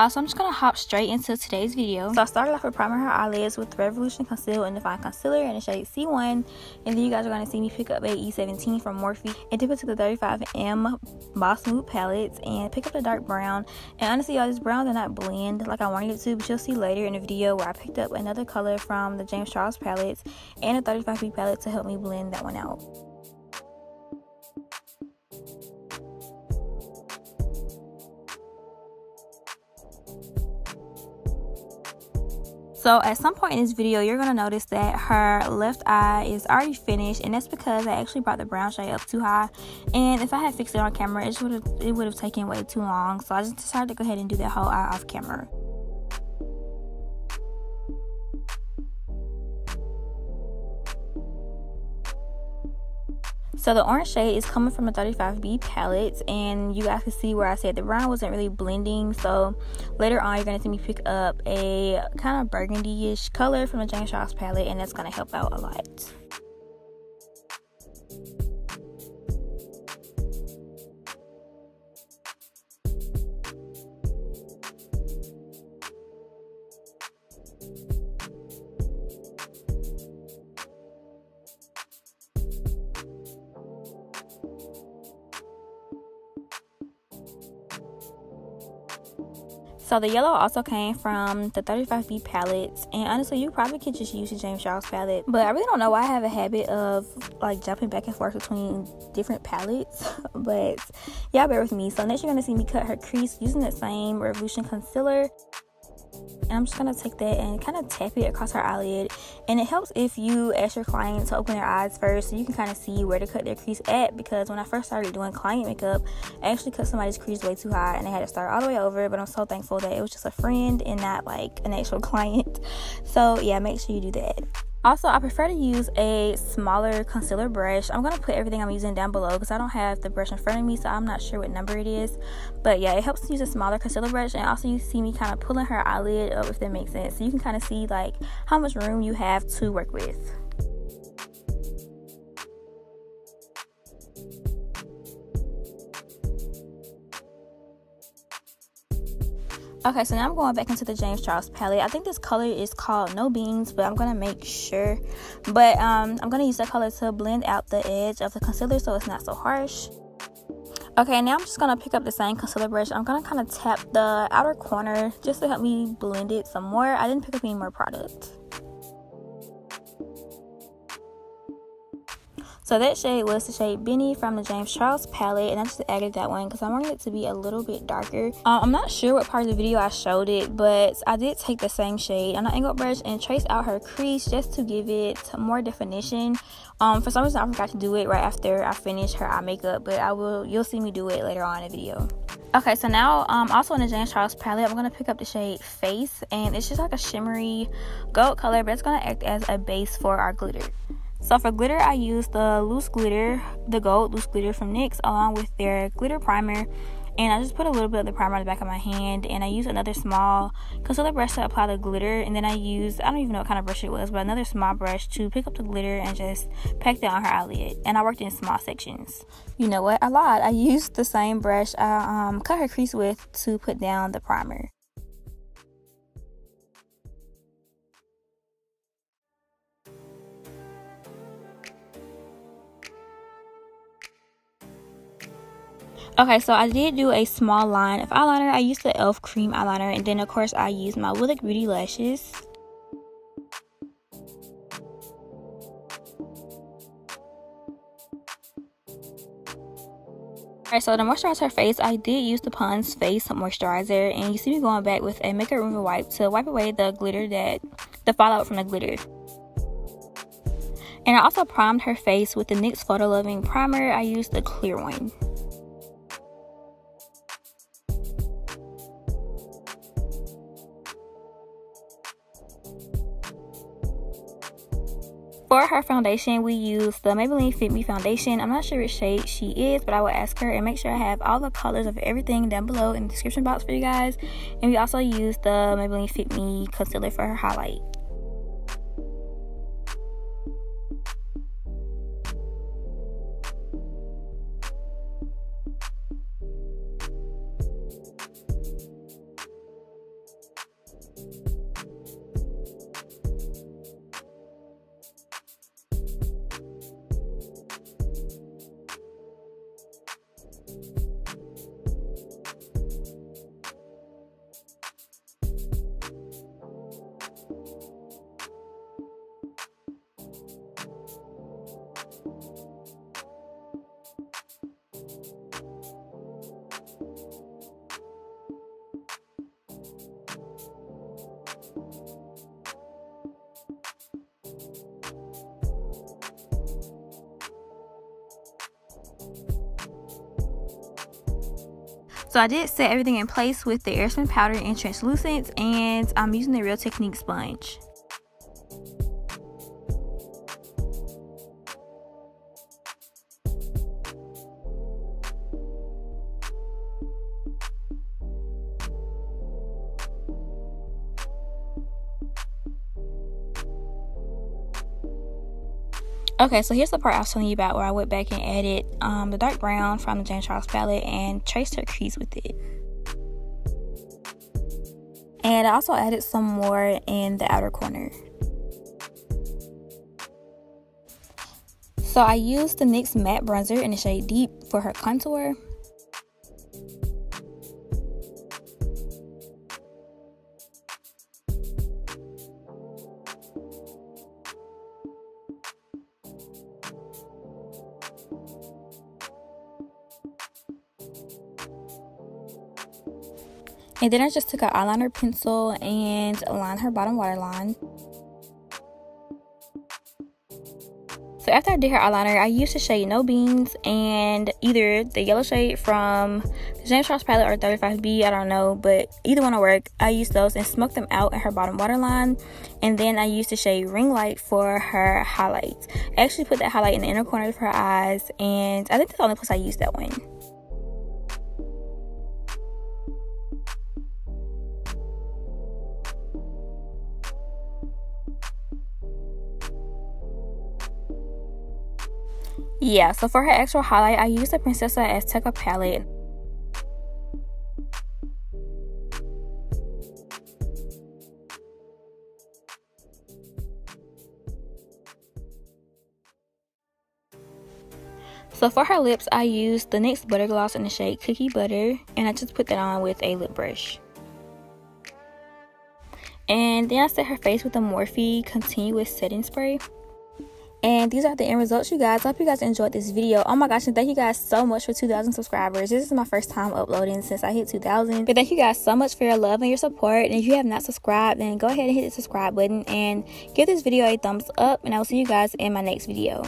So I'm just going to hop straight into today's video. So I started off with priming her eyelids with Revolution Conceal and Define Concealer in the shade C1. And then you guys are going to see me pick up a E17 from Morphe and dip it to the 35M Boss Smooth palettes and pick up the dark brown. And honestly, y'all, this brown did not blend like I wanted it to, but you'll see later in the video where I picked up another color from the James Charles palettes and a 35B palette to help me blend that one out. So at some point in this video, you're going to notice that her left eye is already finished, and that's because I actually brought the brown shade up too high, and if I had fixed it on camera, it would have taken way too long, so I just decided to go ahead and do that whole eye off camera. So the orange shade is coming from the 35B palette, and you guys can see where I said the brown wasn't really blending. So later on, you're going to see me pick up a kind of burgundy-ish color from the James Charles palette, and that's going to help out a lot. So the yellow also came from the 35B palettes, and honestly, you probably could just use the James Charles palette, but I really don't know why I have a habit of like jumping back and forth between different palettes, but y'all bear with me. So next you're going to see me cut her crease using that same Revolution concealer. And I'm just going to take that and kind of tap it across her eyelid. And it helps if you ask your client to open their eyes first so you can kind of see where to cut their crease at. Because when I first started doing client makeup, I actually cut somebody's crease way too high and I had to start all the way over. But I'm so thankful that it was just a friend and not like an actual client. So yeah, make sure you do that. Also, I prefer to use a smaller concealer brush. I'm going to put everything I'm using down below because I don't have the brush in front of me, so I'm not sure what number it is. But yeah, it helps to use a smaller concealer brush, and also you see me kind of pulling her eyelid up, if that makes sense. So you can kind of see like how much room you have to work with. Okay, so now I'm going back into the James Charles palette. I think this color is called No Beans, but I'm going to make sure. But I'm going to use that color to blend out the edge of the concealer so it's not so harsh. Okay, now I'm just going to pick up the same concealer brush. I'm going to kind of tap the outer corner just to help me blend it some more. I didn't pick up any more product. So that shade was the shade Benny from the James Charles palette, and I just added that one because I wanted it to be a little bit darker. I'm not sure what part of the video I showed it, but I did take the same shade on an angled brush and trace out her crease just to give it more definition. For some reason I forgot to do it right after I finished her eye makeup, but you'll see me do it later on in the video. Okay, so now also in the James Charles palette, I'm going to pick up the shade Face, and it's just like a shimmery gold color, but it's going to act as a base for our glitter. So for glitter, I use the loose glitter, the gold loose glitter from NYX, along with their glitter primer. And I just put a little bit of the primer on the back of my hand, and I use another small concealer brush to apply the glitter. And then I don't even know what kind of brush it was, but another small brush to pick up the glitter and just pack that on her eyelid. And I worked in small sections. You know what? I lied. I used the same brush I cut her crease with to put down the primer. Okay, so I did do a small line of eyeliner. I used the e.l.f. cream eyeliner, and then of course I used my Willow Beauty lashes. Alright, so to moisturize her face, I did use the Pond's Face Moisturizer, and you see me going back with a makeup remover wipe to wipe away the glitter, the fallout from the glitter. And I also primed her face with the NYX Photo Loving Primer. I used the clear one. For her foundation, we use the Maybelline Fit Me Foundation. I'm not sure which shade she is, but I will ask her and make sure I have all the colors of everything down below in the description box for you guys. And we also use the Maybelline Fit Me Concealer for her highlight. So I did set everything in place with the Airspun powder and translucent, and I'm using the Real Technique sponge. Okay, so here's the part I was telling you about where I went back and added the dark brown from the James Charles palette and traced her crease with it. And I also added some more in the outer corner. So I used the NYX matte bronzer in the shade Deep for her contour. And then I just took an eyeliner pencil and lined her bottom waterline. So after I did her eyeliner, I used the shade No Beans and either the yellow shade from the James Charles palette or 35B, I don't know, but either one will work. I used those and smoked them out at her bottom waterline. And then I used the shade Ring Light for her highlights. I actually put that highlight in the inner corner of her eyes, and I think that's the only place I used that one. Yeah, so for her actual highlight, I used the Princessa Azteca palette. So for her lips, I used the NYX Butter Gloss in the shade Cookie Butter, and I just put that on with a lip brush. And then I set her face with the Morphe Continuous Setting Spray. And these are the end results, you guys. I hope you guys enjoyed this video. Oh my gosh, and thank you guys so much for 2,000 subscribers. This is my first time uploading since I hit 2,000. But thank you guys so much for your love and your support. And if you have not subscribed, then go ahead and hit the subscribe button and give this video a thumbs up. And I will see you guys in my next video.